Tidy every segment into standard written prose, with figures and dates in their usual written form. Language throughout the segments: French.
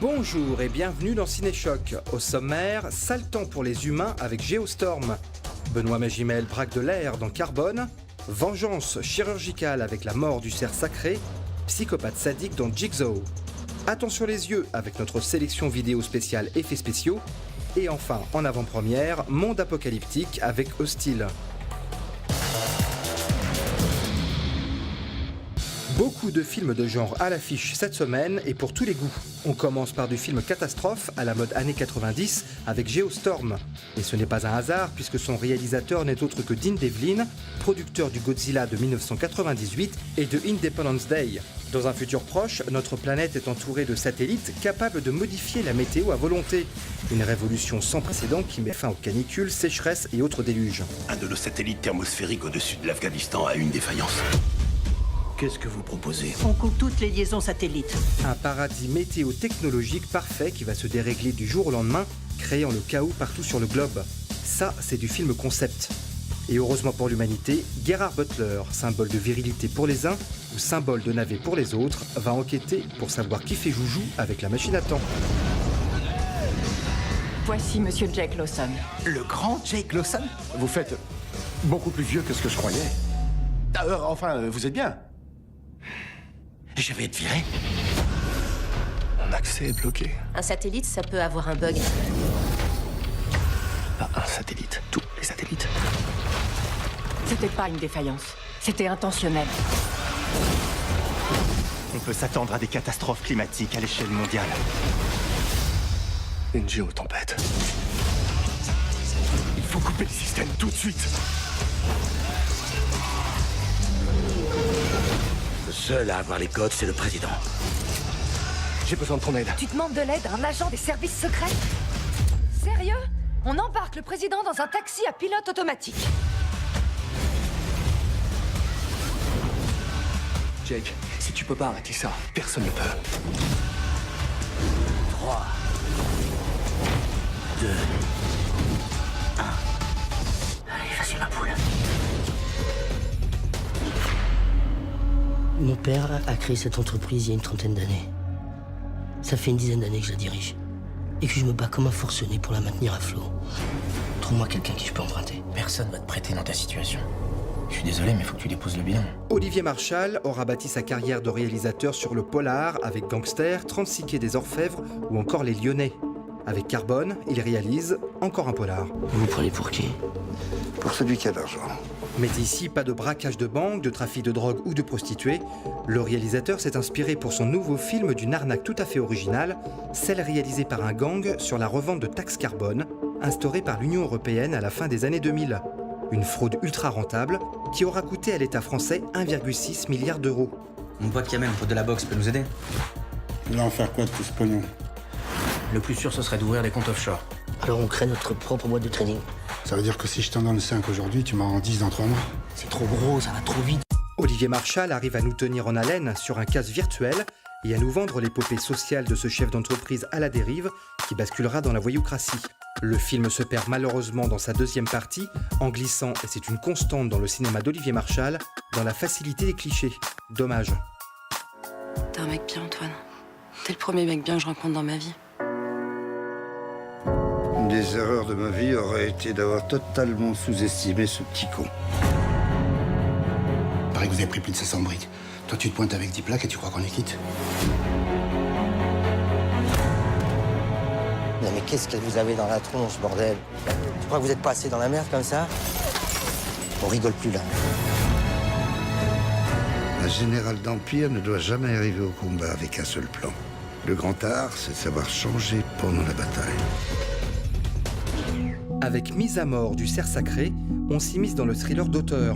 Bonjour et bienvenue dans Cinéchoc. Au sommaire, sale temps pour les humains avec Geostorm. Benoît Magimel braque de l'air dans Carbone. Vengeance chirurgicale avec la mort du cerf sacré. Psychopathe sadique dans Jigsaw. Attention les yeux avec notre sélection vidéo spéciale effets spéciaux. Et enfin, en avant-première, Monde apocalyptique avec Hostile. Beaucoup de films de genre à l'affiche cette semaine et pour tous les goûts. On commence par du film catastrophe à la mode années 90 avec Geostorm. Et ce n'est pas un hasard puisque son réalisateur n'est autre que Dean Devlin, producteur du Godzilla de 1998 et de Independence Day. Dans un futur proche, notre planète est entourée de satellites capables de modifier la météo à volonté. Une révolution sans précédent qui met fin aux canicules, sécheresses et autres déluges. Un de nos satellites thermosphériques au-dessus de l'Afghanistan a une défaillance. Qu'est-ce que vous proposez? On coupe toutes les liaisons satellites. Un paradis météo-technologique parfait qui va se dérégler du jour au lendemain, créant le chaos partout sur le globe. Ça, c'est du film concept. Et heureusement pour l'humanité, Gerard Butler, symbole de virilité pour les uns ou symbole de navet pour les autres, va enquêter pour savoir qui fait joujou avec la machine à temps. Voici Monsieur Jake Lawson. Le grand Jake Lawson? Vous faites beaucoup plus vieux que ce que je croyais. Vous êtes bien. Je vais être viré. Mon accès est bloqué. Un satellite, ça peut avoir un bug. Pas un satellite, tous les satellites. C'était pas une défaillance. C'était intentionnel. On peut s'attendre à des catastrophes climatiques à l'échelle mondiale. Une géotempête. Il faut couper le système tout de suite. Le seul à avoir les codes, c'est le président. J'ai besoin de ton aide. Tu demandes de l'aide à un agent des services secrets? Sérieux? On embarque le président dans un taxi à pilote automatique. Jake, si tu peux pas arrêter ça, personne ne peut. 3, 2, 1. Allez, vas-y ma poule. Mon père a créé cette entreprise il y a une trentaine d'années. Ça fait une dizaine d'années que je la dirige. Et que je me bats comme un forcené pour la maintenir à flot. Trouve-moi quelqu'un qui je peux emprunter. Personne va te prêter dans ta situation. Je suis désolé, mais faut que tu déposes le bilan. Olivier Marchal aura bâti sa carrière de réalisateur sur le polar avec Gangster, 36 quais des Orfèvres ou encore Les Lyonnais. Avec Carbone, il réalise encore un polar. Vous me prenez pour qui? Pour celui qui a de l'argent. Mais ici, pas de braquage de banque, de trafic de drogue ou de prostituées. Le réalisateur s'est inspiré pour son nouveau film d'une arnaque tout à fait originale, celle réalisée par un gang sur la revente de taxes carbone, instaurée par l'Union européenne à la fin des années 2000. Une fraude ultra rentable qui aura coûté à l'État français 1,6 milliard d'euros. Mon pote Kamel, pote de la boxe, peut nous aider? Il va en faire quoi de tout ce pognon? Le plus sûr, ce serait d'ouvrir des comptes offshore. Alors on crée notre propre boîte de trading. Ça veut dire que si je t'en donne 5 aujourd'hui, tu m'en rends 10 dans 3 mois? C'est trop gros, ça va trop vite. Olivier Marchal arrive à nous tenir en haleine sur un casse virtuel et à nous vendre l'épopée sociale de ce chef d'entreprise à la dérive qui basculera dans la voyoucratie. Le film se perd malheureusement dans sa deuxième partie en glissant, et c'est une constante dans le cinéma d'Olivier Marchal, dans la facilité des clichés. Dommage. T'es un mec bien, Antoine. T'es le premier mec bien que je rencontre dans ma vie. Une des erreurs de ma vie aurait été d'avoir totalement sous-estimé ce petit con. Paraît que vous avez pris plus de 500 briques. Toi, tu te pointes avec 10 plaques et tu crois qu'on est quitte? Non mais qu'est-ce que vous avez dans la tronche, bordel? Tu crois que vous êtes pas assez dans la merde comme ça? On rigole plus là. Un général d'Empire ne doit jamais arriver au combat avec un seul plan. Le grand art, c'est de savoir changer pendant la bataille. Avec Mise à mort du cerf sacré, on s'immisce dans le thriller d'auteur.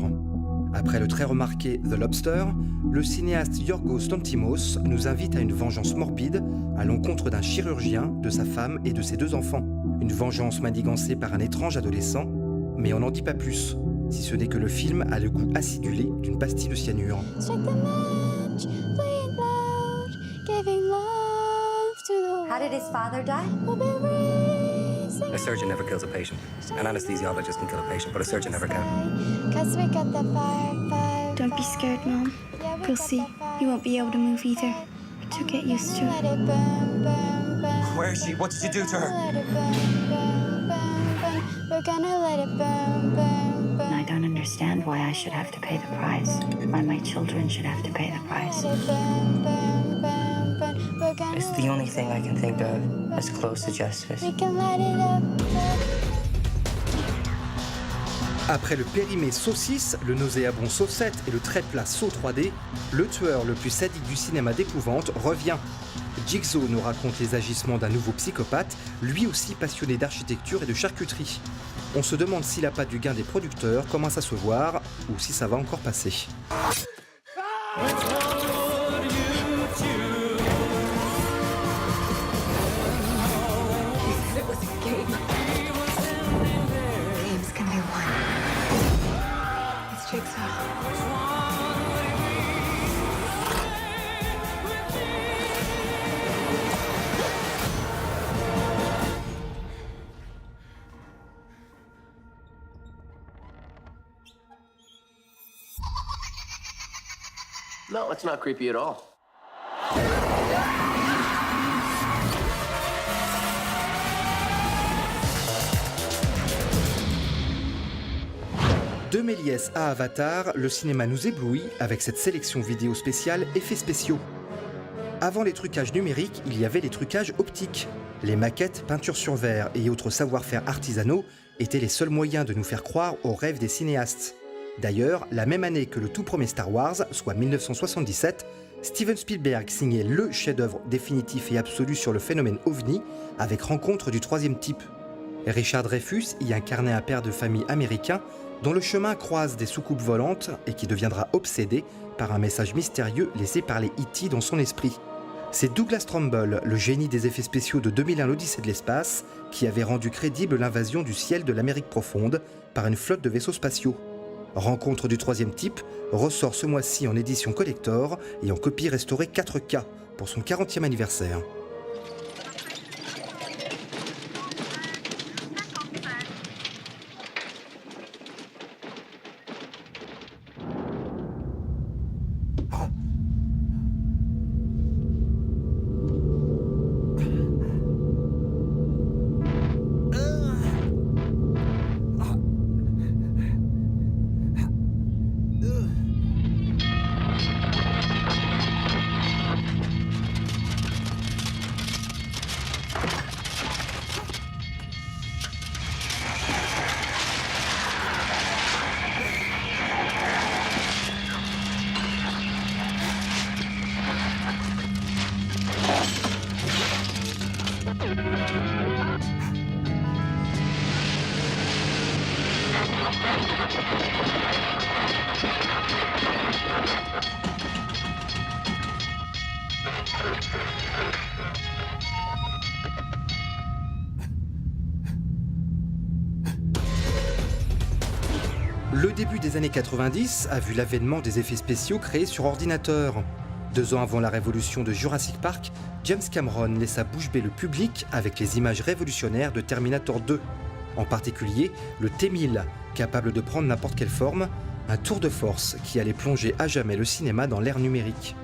Après le très remarqué The Lobster, le cinéaste Yorgos Lanthimos nous invite à une vengeance morbide à l'encontre d'un chirurgien, de sa femme et de ses 2 enfants. Une vengeance manigancée par un étrange adolescent, mais on n'en dit pas plus, si ce n'est que le film a le goût acidulé d'une pastille de cyanure. How did his father die? A surgeon never kills a patient. An anesthesiologist can kill a patient, but a surgeon never can. Don't be scared, Mom. We'll see. You won't be able to move either. to get used to. Where is she? What did you do to her? We're gonna let it burn, burn, burn. I don't understand why I should have to pay the price. Why my children should have to pay the price. It's the only thing I can think of as close to justice. We can light it up. Après le périmé Saw 6, le nauséabond Saw 7 et le très plat Saw 3D, le tueur le plus sadique du cinéma d'épouvante revient. Jigsaw nous raconte les agissements d'un nouveau psychopathe, lui aussi passionné d'architecture et de charcuterie. On se demande si la patte du gain des producteurs commence à se voir ou si ça va encore passer. Games can be won. It's Jigsaw. No, it's not creepy at all. De Méliès à Avatar, le cinéma nous éblouit avec cette sélection vidéo spéciale effets spéciaux. Avant les trucages numériques, il y avait les trucages optiques. Les maquettes, peintures sur verre et autres savoir-faire artisanaux étaient les seuls moyens de nous faire croire aux rêves des cinéastes. D'ailleurs, la même année que le tout premier Star Wars, soit 1977, Steven Spielberg signait le chef-d'œuvre définitif et absolu sur le phénomène OVNI avec Rencontre du troisième type. Richard Dreyfuss y incarnait un père de famille américain dont le chemin croise des soucoupes volantes et qui deviendra obsédé par un message mystérieux laissé par les E.T. dans son esprit. C'est Douglas Trumbull, le génie des effets spéciaux de 2001 l'Odyssée de l'espace, qui avait rendu crédible l'invasion du ciel de l'Amérique profonde par une flotte de vaisseaux spatiaux. Rencontre du troisième type ressort ce mois-ci en édition collector et en copie restaurée 4K pour son 40e anniversaire. Le début des années 90 a vu l'avènement des effets spéciaux créés sur ordinateur. 2 ans avant la révolution de Jurassic Park, James Cameron laissa bouche bée le public avec les images révolutionnaires de Terminator 2. En particulier, le T-1000, capable de prendre n'importe quelle forme, un tour de force qui allait plonger à jamais le cinéma dans l'ère numérique.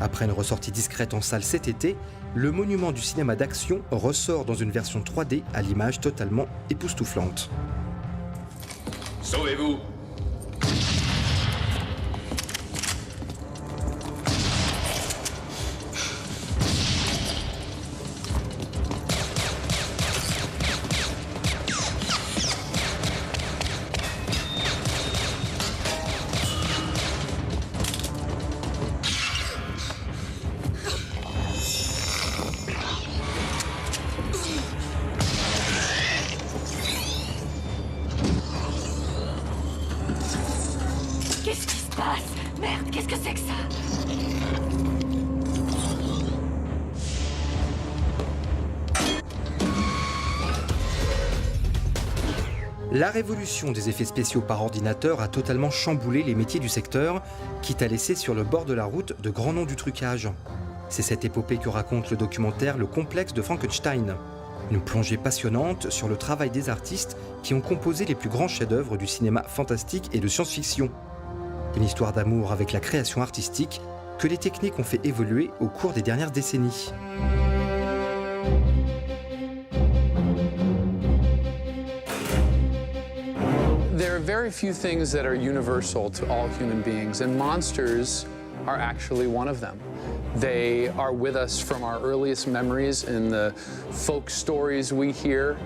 Après une ressortie discrète en salle cet été, le monument du cinéma d'action ressort dans une version 3D à l'image totalement époustouflante. Sauvez-vous! Qu'est-ce qui se passe? Merde, qu'est-ce que c'est que ça? La révolution des effets spéciaux par ordinateur a totalement chamboulé les métiers du secteur, quitte à laisser sur le bord de la route de grands noms du trucage. C'est cette épopée que raconte le documentaire Le complexe de Frankenstein. Une plongée passionnante sur le travail des artistes qui ont composé les plus grands chefs-d'œuvre du cinéma fantastique et de science-fiction. Une histoire d'amour avec la création artistique que les techniques ont fait évoluer au cours des dernières décennies. There are very few things that are universal to all human beings, and monsters are actually one of them. They are with us from our earliest memories in the folk stories we hear.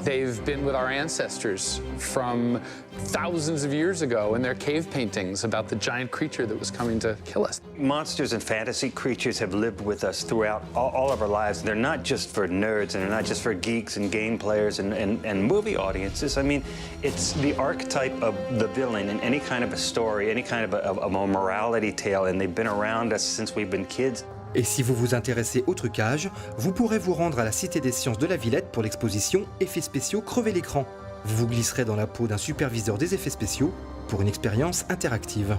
They've been with our ancestors from thousands of years ago in their cave paintings about the giant creature that was coming to kill us. Monsters and fantasy creatures have lived with us throughout all of our lives. They're not just for nerds, and they're not just for geeks and game players and movie audiences. I mean, it's the archetype of the villain in any kind of a story, any kind of a morality tale, and they've been around us since we've been kids. Et si vous vous intéressez au trucage, vous pourrez vous rendre à la Cité des Sciences de la Villette pour l'exposition Effets spéciaux crever l'écran. Vous vous glisserez dans la peau d'un superviseur des effets spéciaux pour une expérience interactive.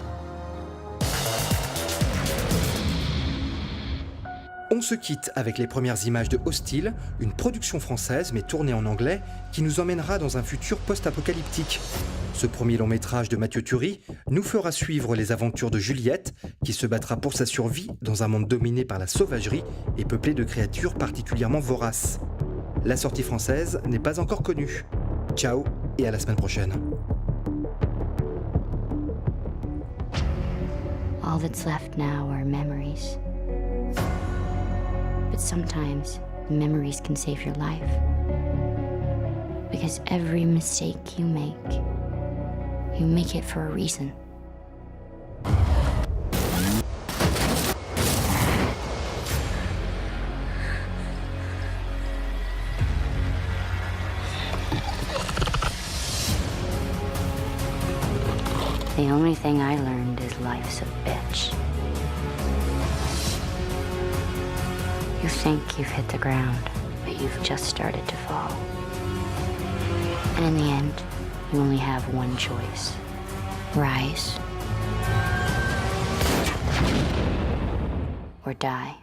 On se quitte avec les premières images de Hostile, une production française mais tournée en anglais qui nous emmènera dans un futur post-apocalyptique. Ce premier long métrage de Mathieu Turi nous fera suivre les aventures de Juliette qui se battra pour sa survie dans un monde dominé par la sauvagerie et peuplé de créatures particulièrement voraces. La sortie française n'est pas encore connue. Ciao et à la semaine prochaine. All that's left now are memories. But sometimes memories can save your life. Because every mistake you make it for a reason. The only thing I learned is life's a bitch. You think you've hit the ground, but you've just started to fall. And in the end, you only have one choice. Rise or die.